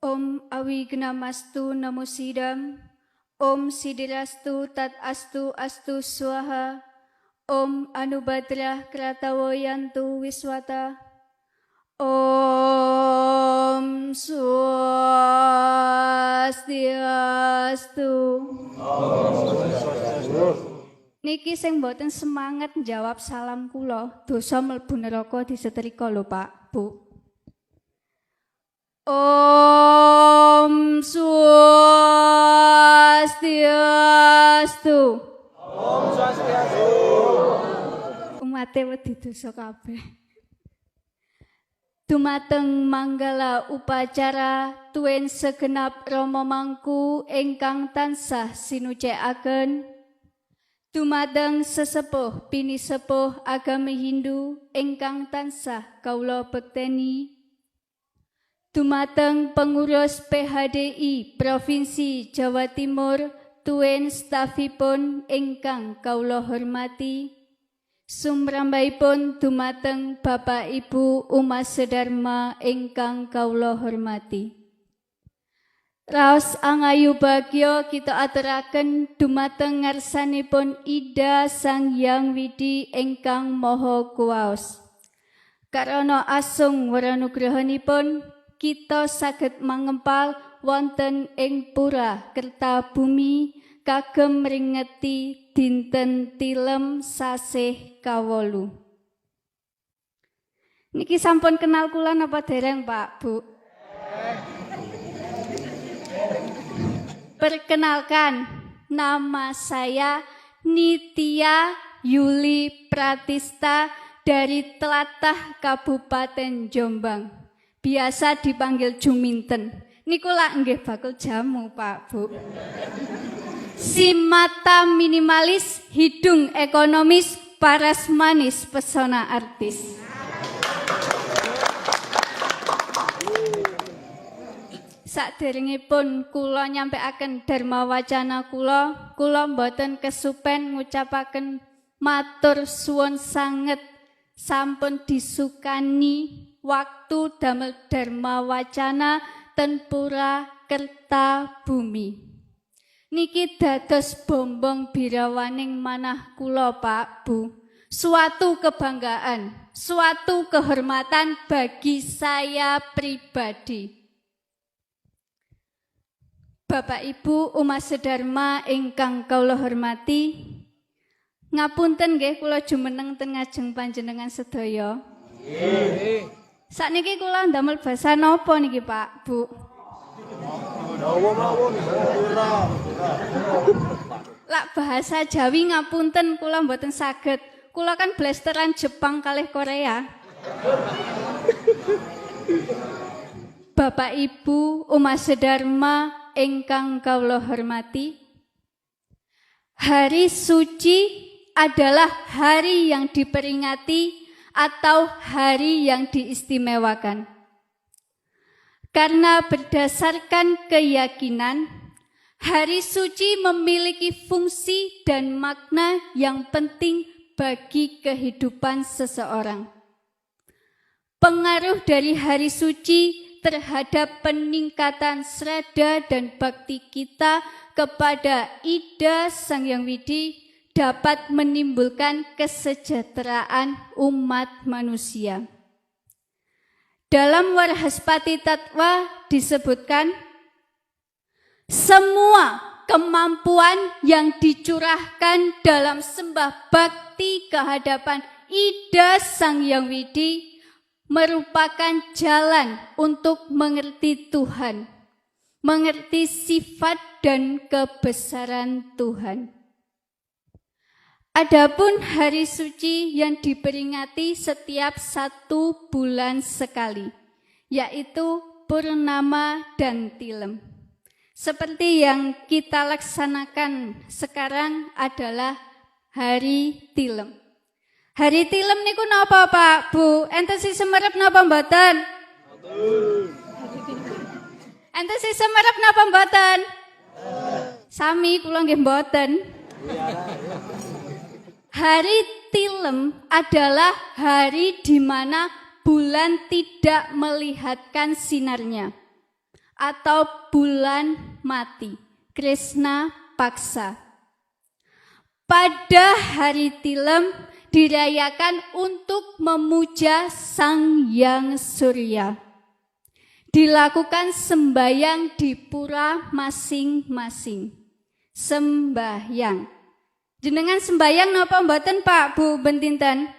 Om Awignamastu Namo Sidam. Om Sidirastu Tat Astu Astu Swaha. Om Anubadrah Kratawoyantu Wiswata. Om Swastiastu. Niki sing mboten semangat njawab salam kula, dosa mlebu neraka disetrika lho Pak, Bu. Om Swastiastu. Om Swastiastu. Umate wedi dosa kabeh. Dumateng manggala upacara tuwin segenap rama mangku ingkang tansah sinucèkaken. Dumateng sesepuh pinisepuh agami Hindu ingkang tansah kawula bekteni. Dumateng pengurus PHDI Provinsi Jawa Timur tuwin stafipun ingkang kawula hormati. Sumrambaipun dumateng Bapak Ibu umat sedharma ingkang kawula hormati. Raos angayu bagya kita aturaken dumateng ngarsanipun Ida Sang Hyang Widi ingkang Maha Kuwaos. Karana asung waranugrahanipun kita saged mangempal wonten ing pura Kertabumi kagem ringeti dinten tilem sasih kawolu. Niki sampun kenal kula napa dereng Pak, Bu? Perkenalkan, nama saya Nitya Yuli Pratista dari Tlatah Kabupaten Jombang. Biasa dipanggil Juminten. Niku lak nggih bakul jamu, Pak, Bu. Si mata minimalis, hidung ekonomis, paras manis, pesona artis. Saderengipun kula nyampaiaken dharma wacana kula mboten kesupen ngucapaken matur suwun sanget sampun disukani waktu damel dharma wacana ten Pura Kertabumi. Niki dados bombong birawaning manah kula Pak Bu. Suatu kebanggaan, suatu kehormatan bagi saya pribadi. Bapak Ibu umat sedharma ingkang kawula hormati, ngapunten nggih kula jumeneng ten ngajeng panjenengan sedaya. Nggih. Sakniki kula ndamel basa napa niki Pak Bu? Lak bahasa Jawi ngapunten kula mboten saged. Kula kan blasteran Jepang kalih Korea. Bapak Ibu umat sedharma ingkang kawula hormati, hari suci adalah hari yang diperingati atau hari yang diistimewakan. Karena berdasarkan keyakinan, hari suci memiliki fungsi dan makna yang penting bagi kehidupan seseorang. Pengaruh dari hari suci terhadap peningkatan srada dan bakti kita kepada Ida Sang Hyang Widi dapat menimbulkan kesejahteraan umat manusia. Dalam Warhaspati Tattwa disebutkan, semua kemampuan yang dicurahkan dalam sembah bakti kehadapan Ida Sang Hyang Widi merupakan jalan untuk mengerti Tuhan, mengerti sifat dan kebesaran Tuhan. Adapun hari suci yang diperingati setiap 1 bulan sekali, yaitu Purnama dan Tilem. Seperti yang kita laksanakan sekarang adalah Hari Tilem. Hari Tilem niku napa Pak Bu? Enten si semerep napa mboten? Enten si semerep napa mboten? Sami kula nggih mboten. Hari Tilem adalah hari di mana bulan tidak melihatkan sinarnya. atau bulan mati, Krishna Paksa. Pada hari Tilem dirayakan untuk memuja Sang Hyang Surya. Dilakukan sembahyang di pura masing-masing. Sembahyang. Jenengan sembahyang napa mboten Pak Bu Bentinten?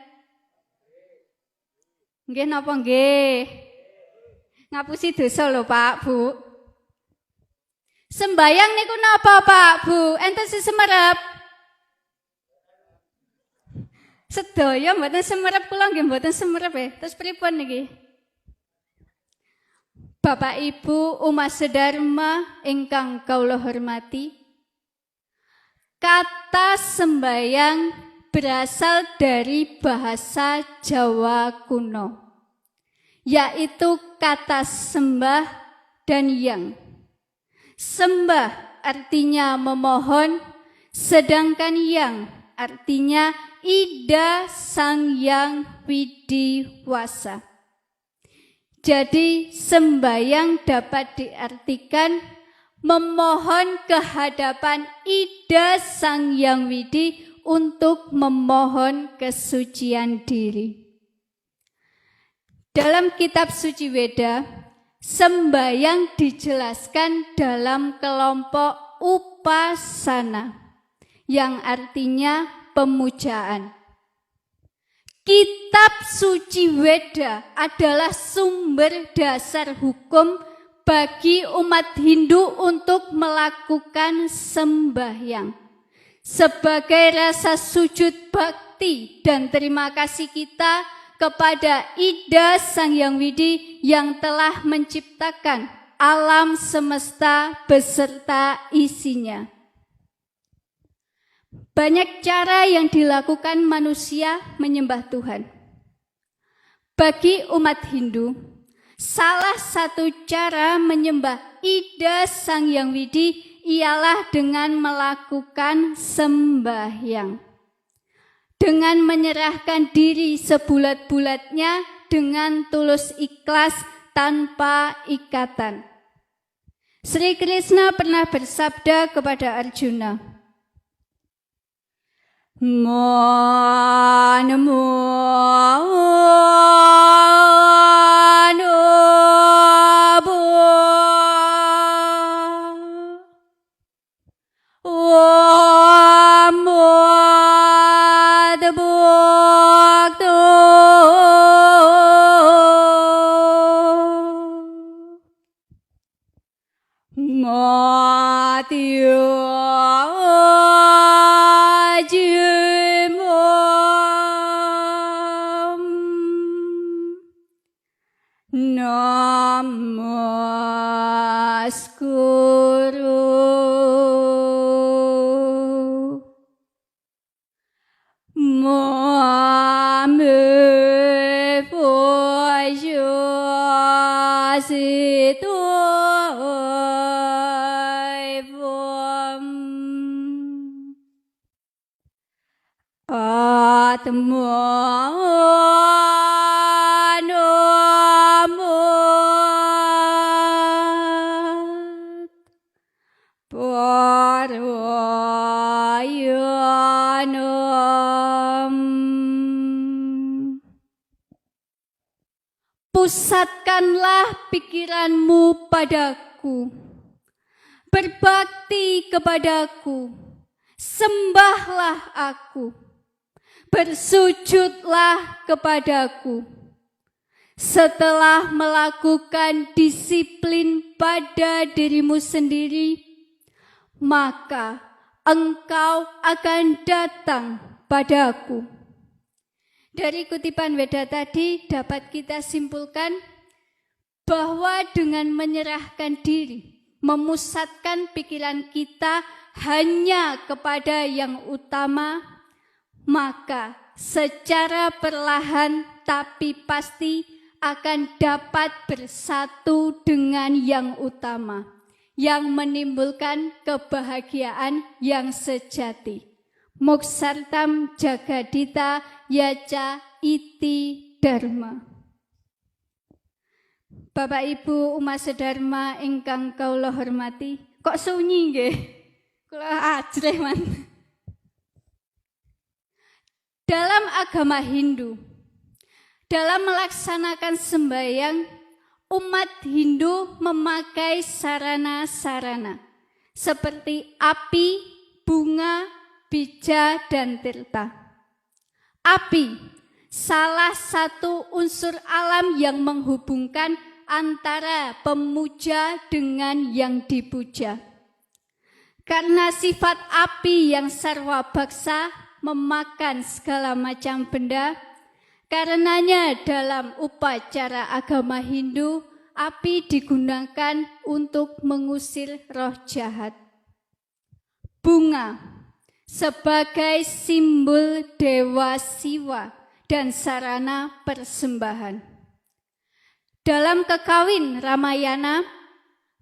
Nggih napa nggih? Ngapusi dosa lho Pak Bu. Sembahyang niku napa Pak Bu? Enten semerep. Sedaya mboten semerep, kula nggih mboten semerep ya. Terus pripun niki? Bapak Ibu umat sedharma ingkang kawula hormati, kata sembahyang berasal dari bahasa Jawa kuno, yaitu kata sembah dan yang. Sembah artinya memohon, sedangkan yang artinya Ida Sang Hyang Widiwasa. Jadi sembahyang dapat diartikan memohon kehadapan Ida Sang Hyang Widi untuk memohon kesucian diri. Dalam kitab suci Weda, sembahyang dijelaskan dalam kelompok upasana, yang artinya pemujaan. Kitab suci Weda adalah sumber dasar hukum bagi umat Hindu untuk melakukan sembahyang. Sebagai rasa sujud bakti dan terima kasih kita kepada Ida Sang Hyang Widi yang telah menciptakan alam semesta beserta isinya. Banyak cara yang dilakukan manusia menyembah Tuhan. Bagi umat Hindu, salah satu cara menyembah Ida Sang Hyang Widi ialah dengan melakukan sembahyang. Dengan menyerahkan diri sebulat-bulatnya dengan tulus ikhlas tanpa ikatan. Sri Krishna pernah bersabda kepada Arjuna, pusatkanlah pikiranmu padaku, berbakti kepadaku, sembahlah aku, bersujudlah kepadaku. Setelah melakukan disiplin pada dirimu sendiri, maka engkau akan datang padaku. Dari kutipan Weda tadi dapat kita simpulkan bahwa dengan menyerahkan diri, memusatkan pikiran kita hanya kepada yang utama, maka secara perlahan tapi pasti akan dapat bersatu dengan yang utama, yang menimbulkan kebahagiaan yang sejati. Moksartam jagadita yaca iti dharma. Bapak Ibu umat sedharma ingkang kawula hormati, kok sunyi nggih? Kula ajrih man. Dalam agama Hindu, dalam melaksanakan sembahyang, umat Hindu memakai sarana-sarana seperti api, bunga, bija, dan tirta. Api, salah satu unsur alam yang menghubungkan antara pemuja dengan yang dipuja. Karena sifat api yang sarwa baksa memakan segala macam benda, karenanya dalam upacara agama Hindu, api digunakan untuk mengusir roh jahat. Bunga sebagai simbol Dewa Siwa dan sarana persembahan. Dalam Kekawin Ramayana,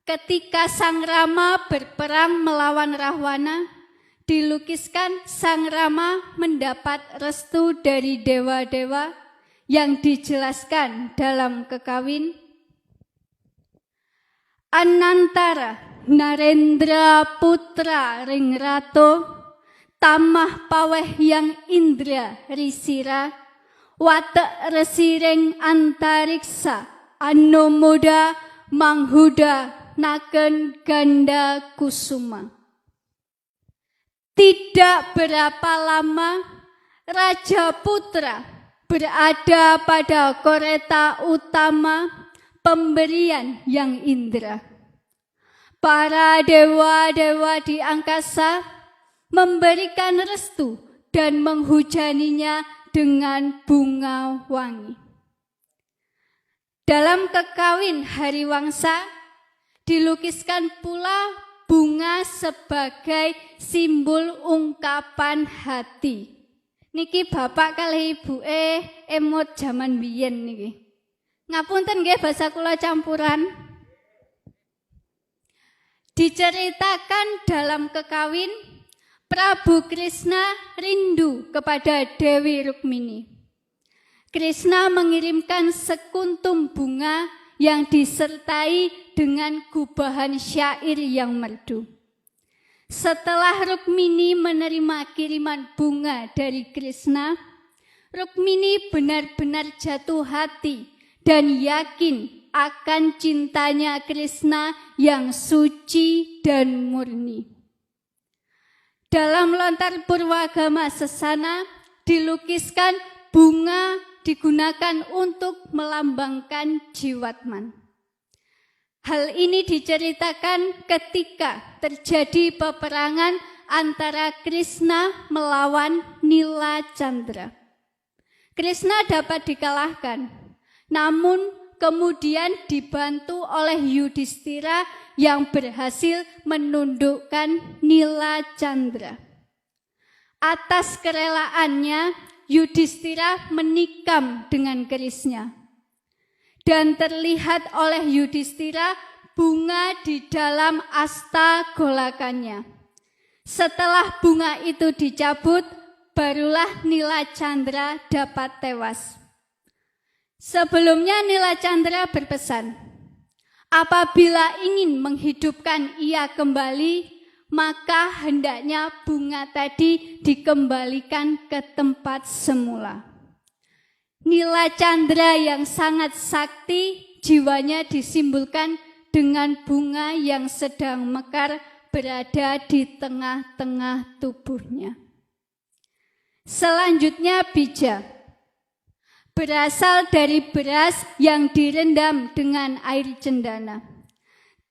ketika Sang Rama berperang melawan Rahwana, dilukiskan Sang Rama mendapat restu dari dewa-dewa yang dijelaskan dalam Kekawin. Anantara Narendra putra ring rato, tamah paweh yang indra risira, watek resiring antariksa, anomoda manghuda naken ganda kusuma. Tidak berapa lama Raja Putra berada pada koreta utama pemberian yang indra. Para dewa-dewa di angkasa memberikan restu dan menghujaninya dengan bunga wangi. Dalam Kekawin Hariwangsa dilukiskan pula bunga sebagai simbol ungkapan hati. Niki bapak kali ibu emot zaman biyen niki. Ngapunten nggih basa kula campuran. Diceritakan dalam Kekawin, Prabu Krishna rindu kepada Dewi Rukmini. Krishna mengirimkan sekuntum bunga yang disertai dengan gubahan syair yang merdu. Setelah Rukmini menerima kiriman bunga dari Krishna, Rukmini benar-benar jatuh hati dan yakin akan cintanya Krishna yang suci dan murni. Dalam lontar purwagama sesana dilukiskan bunga digunakan untuk melambangkan Jiwatman. Hal ini diceritakan ketika terjadi peperangan antara Krishna melawan Nila Chandra. Krishna dapat dikalahkan, namun kemudian dibantu oleh Yudhistira yang berhasil menundukkan Nila Chandra. Atas kerelaannya, Yudhistira menikam dengan kerisnya. Dan terlihat oleh Yudhistira bunga di dalam asta golakannya. Setelah bunga itu dicabut, barulah Nila Chandra dapat tewas. Sebelumnya Nila Chandra berpesan, apabila ingin menghidupkan ia kembali, maka hendaknya bunga tadi dikembalikan ke tempat semula. Nila Chandra yang sangat sakti, jiwanya disimbolkan dengan bunga yang sedang mekar berada di tengah-tengah tubuhnya. Selanjutnya bija, berasal dari beras yang direndam dengan air cendana.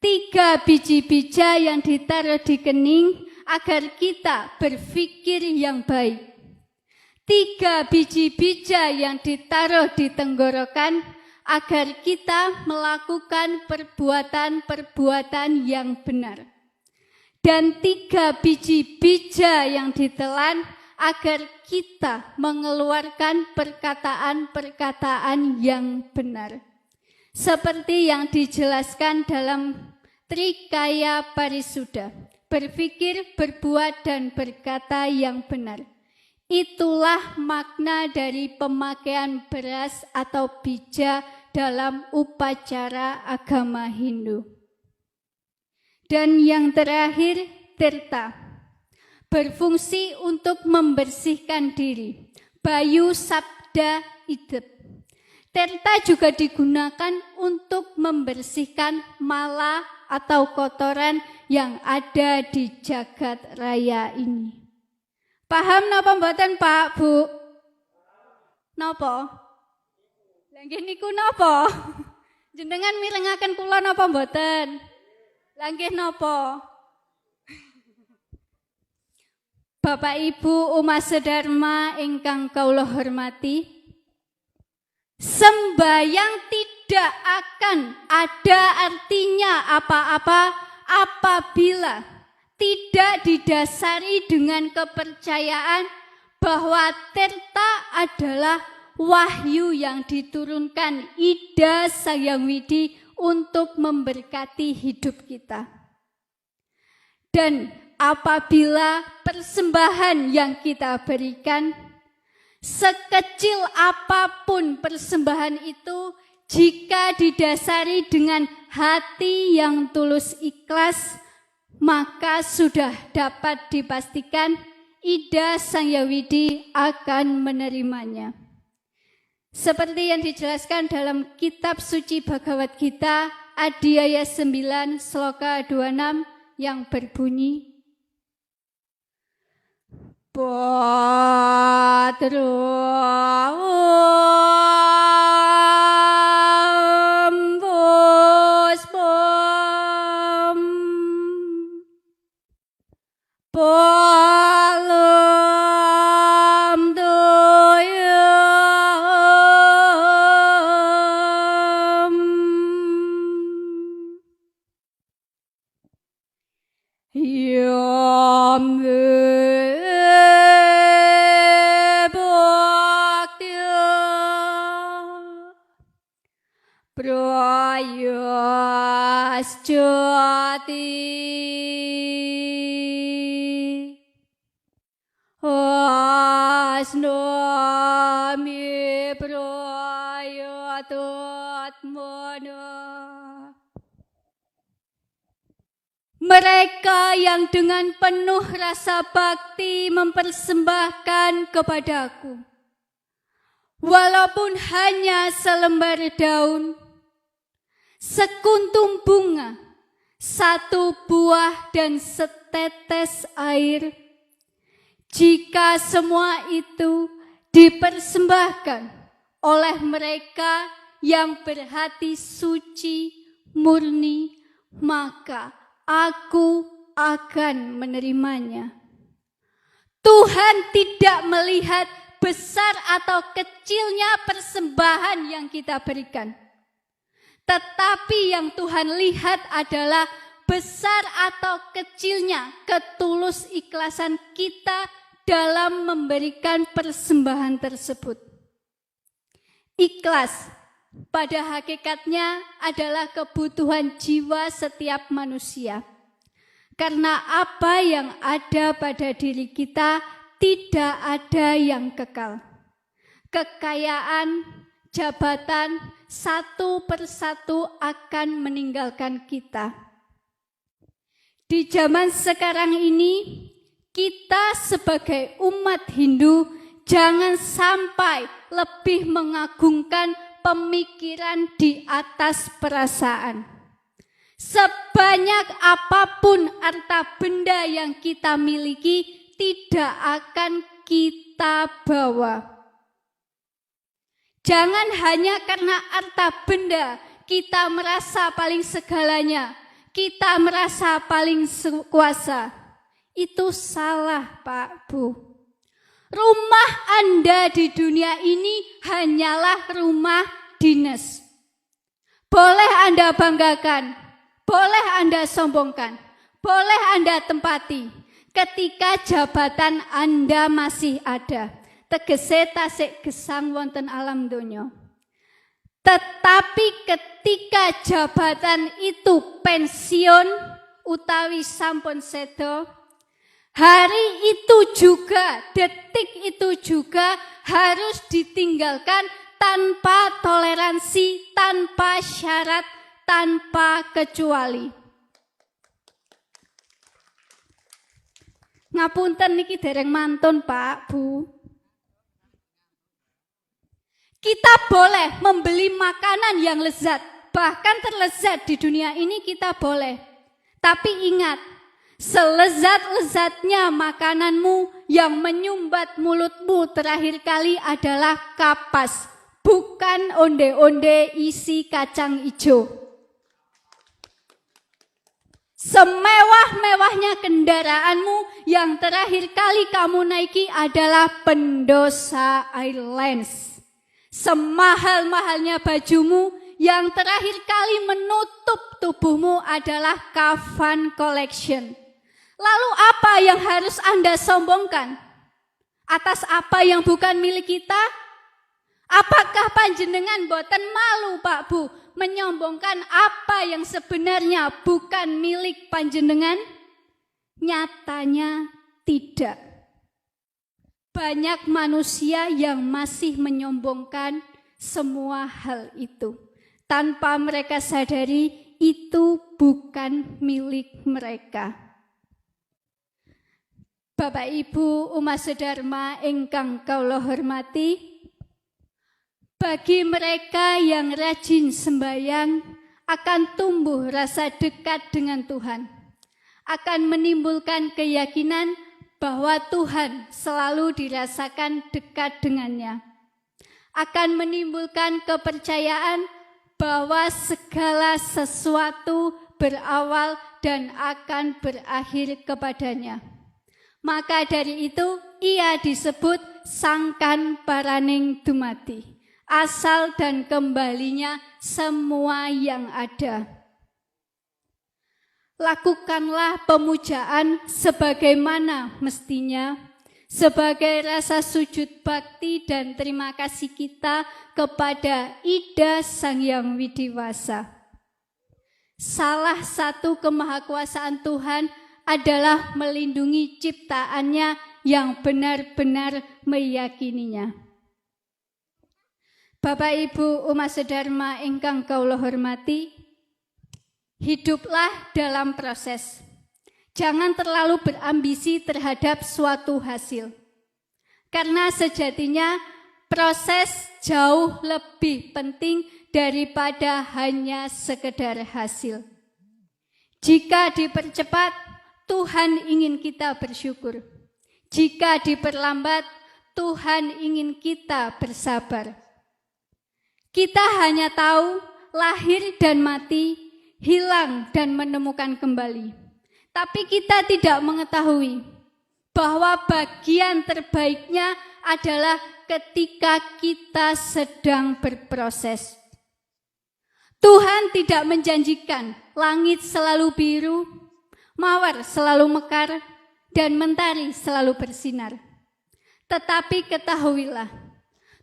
3 biji bija yang ditaruh di kening agar kita berpikir yang baik. 3 biji bija yang ditaruh di tenggorokan agar kita melakukan perbuatan-perbuatan yang benar. Dan 3 biji bija yang ditelan agar kita mengeluarkan perkataan-perkataan yang benar. Seperti yang dijelaskan dalam Trikaya Parisuddha, berpikir, berbuat, dan berkata yang benar. Itulah makna dari pemakaian beras atau bija dalam upacara agama Hindu. Dan yang terakhir, tirta, berfungsi untuk membersihkan diri. Bayu sabda idep. Tirta juga digunakan untuk membersihkan mala atau kotoran yang ada di jagat raya ini. Paham napa mboten Pak, Bu? Napa? Lah nggih niku napa? Jenengan mirengaken kula napa mboten? Lah nggih napa? Bapak Ibu umat sedharma ingkang kaula hormati, sembahyang tidak akan ada artinya apa-apa apabila tidak didasari dengan kepercayaan bahwa tirta adalah wahyu yang diturunkan Ida Sang Hyang Widi untuk memberkati hidup kita. Dan apabila persembahan yang kita berikan, sekecil apapun persembahan itu, jika didasari dengan hati yang tulus ikhlas, maka sudah dapat dipastikan Ida Sang Hyang Widi akan menerimanya. Seperti yang dijelaskan dalam kitab suci Bhagavad Gita, Adhyaya 9, Sloka 26 yang berbunyi, Patram puspam palam doyam yam Prayasjati Asnami Prayatatmana. Mereka yang dengan penuh rasa bakti mempersembahkan kepadaku, walaupun hanya selembar daun, sekuntum bunga, satu buah dan setetes air, jika semua itu dipersembahkan oleh mereka yang berhati suci, murni, maka aku akan menerimanya. Tuhan tidak melihat besar atau kecilnya persembahan yang kita berikan, tetapi yang Tuhan lihat adalah besar atau kecilnya ketulus ikhlasan kita dalam memberikan persembahan tersebut. Ikhlas pada hakikatnya adalah kebutuhan jiwa setiap manusia. Karena apa yang ada pada diri kita tidak ada yang kekal. Kekayaan, jabatan satu persatu akan meninggalkan kita. Di zaman sekarang ini, kita sebagai umat Hindu jangan sampai lebih mengagungkan pemikiran di atas perasaan. Sebanyak apapun harta benda yang kita miliki, tidak akan kita bawa. Jangan hanya karena harta benda kita merasa paling segalanya, kita merasa paling kuasa. Itu salah, Pak, Bu. Rumah Anda di dunia ini hanyalah rumah dinas. Boleh Anda banggakan, boleh Anda sombongkan, boleh Anda tempati ketika jabatan Anda masih ada. Tegese tasik gesang wonten alam donya. Tetapi ketika jabatan itu pensiun utawi sampun sedo, hari itu juga, detik itu juga harus ditinggalkan tanpa toleransi toleransi tanpa syarat, tanpa kecuali. Ngapunten niki dereng mantun Pak, Bu. Kita boleh membeli makanan yang lezat, bahkan terlezat di dunia ini kita boleh. Tapi ingat, selezat-lezatnya makananmu yang menyumbat mulutmu terakhir kali adalah kapas, bukan onde-onde isi kacang ijo. Semewah-mewahnya kendaraanmu yang terakhir kali kamu naiki adalah Pendosa Airlines. Semahal-mahalnya bajumu yang terakhir kali menutup tubuhmu adalah Kafan Collection. Lalu apa yang harus Anda sombongkan? Atas apa yang bukan milik kita? Apakah panjenengan boten malu Pak Bu menyombongkan apa yang sebenarnya bukan milik panjenengan? Nyatanya tidak. Banyak manusia yang masih menyombongkan semua hal itu. Tanpa mereka sadari itu bukan milik mereka. Bapak Ibu umat sedharma ingkang kaula hormati, bagi mereka yang rajin sembahyang akan tumbuh rasa dekat dengan Tuhan. Akan menimbulkan keyakinan bahwa Tuhan selalu dirasakan dekat dengannya. Akan menimbulkan kepercayaan bahwa segala sesuatu berawal dan akan berakhir kepadanya. Maka dari itu ia disebut sangkan paraning dumati, asal dan kembalinya semua yang ada. Lakukanlah pemujaan sebagaimana mestinya, sebagai rasa sujud bakti dan terima kasih kita kepada Ida Sang Hyang Widiwasa. Salah satu kemahakuasaan Tuhan adalah melindungi ciptaannya yang benar-benar meyakininya. Bapak Ibu umat sedharma ingkang kaula hormati, hiduplah dalam proses. Jangan terlalu berambisi terhadap suatu hasil. Karena sejatinya proses jauh lebih penting daripada hanya sekedar hasil. Jika dipercepat, Tuhan ingin kita bersyukur. Jika diperlambat, Tuhan ingin kita bersabar. Kita hanya tahu lahir dan mati, hilang dan menemukan kembali. Tapi kita tidak mengetahui bahwa bagian terbaiknya adalah ketika kita sedang berproses. Tuhan tidak menjanjikan langit selalu biru, mawar selalu mekar, dan mentari selalu bersinar. Tetapi ketahuilah,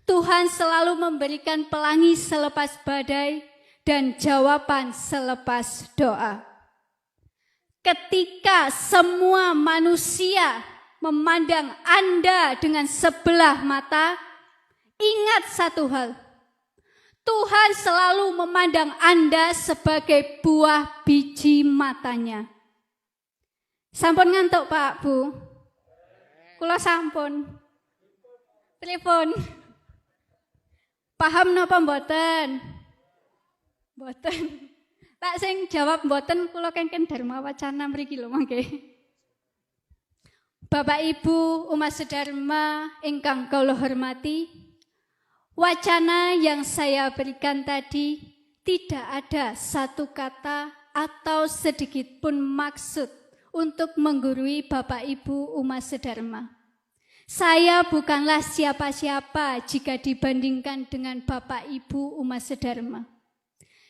Tuhan selalu memberikan pelangi selepas badai dan jawaban selepas doa. Ketika semua manusia memandang Anda dengan sebelah mata, ingat satu hal, Tuhan selalu memandang Anda sebagai buah biji matanya. Sampun ngantuk Pak, Bu? Kula sampun. Pripun? Paham napa mboten? Mboten. Tak sing jawab mboten kula kengken Dharma Wacana mriki lho mangke. Bapak Ibu umat sedharma ingkang kaula hormati, wacana yang saya berikan tadi tidak ada satu kata atau sedikit pun maksud untuk menggurui Bapak Ibu umat sedharma. Saya bukanlah siapa-siapa jika dibandingkan dengan Bapak Ibu umat sedharma.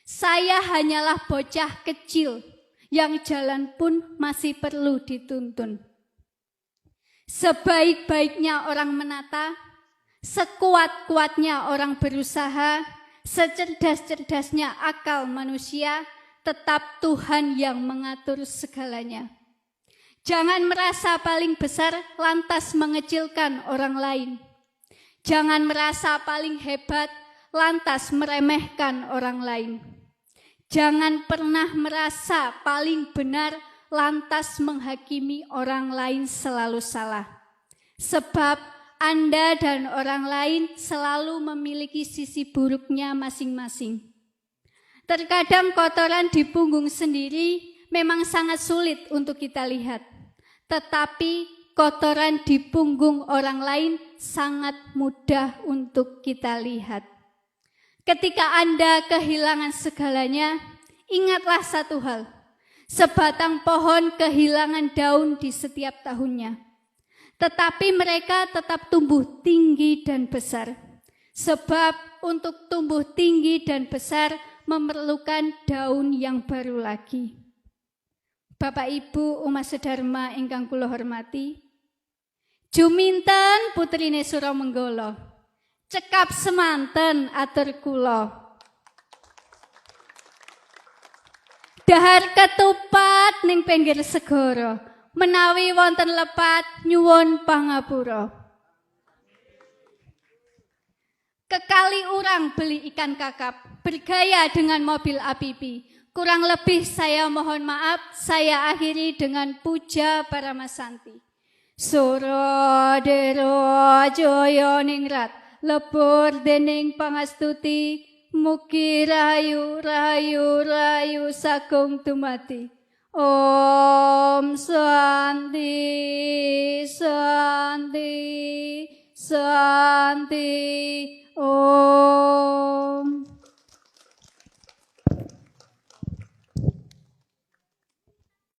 Saya hanyalah bocah kecil yang jalan pun masih perlu dituntun. Sebaik-baiknya orang menata, sekuat-kuatnya orang berusaha, secerdas-cerdasnya akal manusia, tetap Tuhan yang mengatur segalanya. Jangan merasa paling besar lantas mengecilkan orang lain. Jangan merasa paling hebat lantas meremehkan orang lain. Jangan pernah merasa paling benar lantas menghakimi orang lain selalu salah. Sebab Anda dan orang lain selalu memiliki sisi buruknya masing-masing. Terkadang kotoran di punggung sendiri memang sangat sulit untuk kita lihat. Tetapi kotoran di punggung orang lain sangat mudah untuk kita lihat. Ketika Anda kehilangan segalanya, ingatlah satu hal. Sebatang pohon kehilangan daun di setiap tahunnya. Tetapi mereka tetap tumbuh tinggi dan besar. Sebab untuk tumbuh tinggi dan besar memerlukan daun yang baru lagi. Bapak Ibu umat sedharma ingkang kula hormati, juminten putrine Suramenggala. Cekap semanten atur kula. Dahar ketupat ning pinggir segara, menawi wonten lepat nyuwun pangapura. Kekali urang beli ikan kakap, bergaya dengan mobil APP. Kurang lebih saya mohon maaf, saya akhiri dengan puja para masanti. Sura dero joyo ningrat, lebur dening pangastuti, mugi rayu rayu rayu sagung dumati. Om Santi.